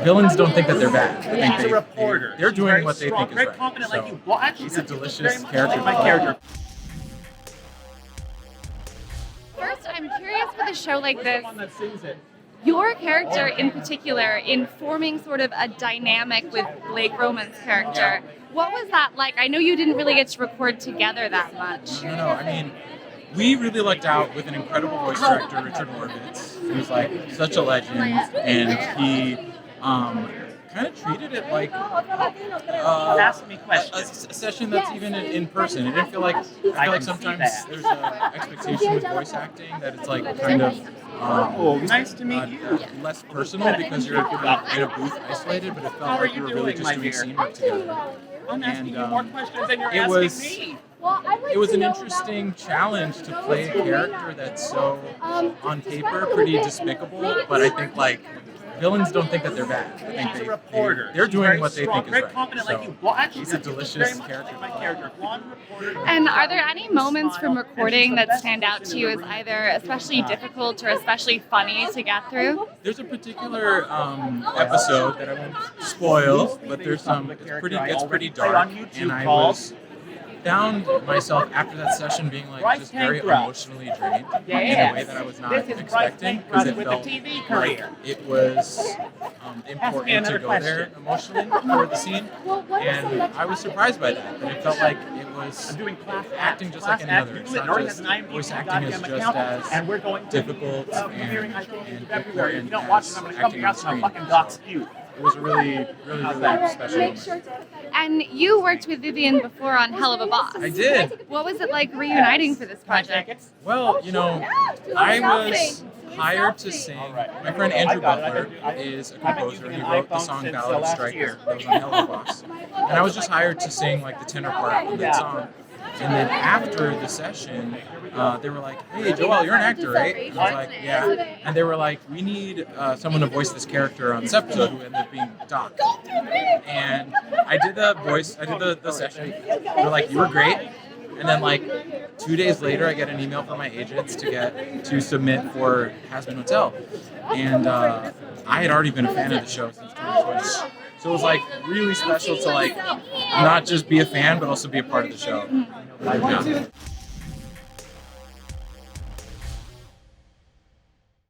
villains don't think that they're bad. I think She's a reporter. they're She's doing very what they strong, think is very right. confident So like you. Well, actually, he's a delicious very character. much like my character. First, I'm curious with a show like this, One that sings it. your character in particular, in forming sort of a dynamic with Blake Roman's character. What was that like? I know you didn't really get to record together that much. No. I mean, we really lucked out with an incredible voice director, Richard Horvitz, who's like such a legend, and he kind of treated it like Ask me questions. a session that's even in person. It didn't feel like, I feel like sometimes there's an expectation with voice acting that it's like kind of Nice to meet you. less personal because you're in a booth isolated, but it felt like you were really just doing scene work together. I'm asking you more questions than you're it asking was- me. It was an interesting challenge to play a character that's so, on paper, pretty despicable, but I think like villains don't think that they're bad. I think She's a reporter. they're She's doing very what they strong, think is very right. confident So like you. Well, actually, he's a delicious very character. much like my character. Blonde reporter. And are there any moments from recording that stand out to you as either especially difficult or especially funny to get through? There's a particular episode that I won't spoil, but there's gets pretty dark, and I found myself after that session being like just very emotionally drained in a way that I was not expecting, because it felt like it was important to go there emotionally for the scene, and I was surprised by that. That it felt like it was acting just like any other. It's not just voice acting is just as difficult and important as acting on screen. So it was a really special moment. And you worked with Vivian before on Hell of a Boss. I did. What was it like reuniting for this project? Well, I was hired to sing. My friend Andrew Butler is a composer. He wrote the song Ballad of Striker that was on Hell of a Boss. And I was just hired to sing like the tenor part of that song. And then after the session, they were like, "Hey, Joel, you're an actor, right?" And I was like, "Yeah." And they were like, "We need someone to voice this character on this episode," who ended up being Doc. And I did the voice. I did the session. They were like, "You were great." And then like 2 days later, I get an email from my agents to submit for Hazbin Hotel. And I had already been a fan of the show since 2020. So it was like really special to like not just be a fan, but also be a part of the show. Yeah.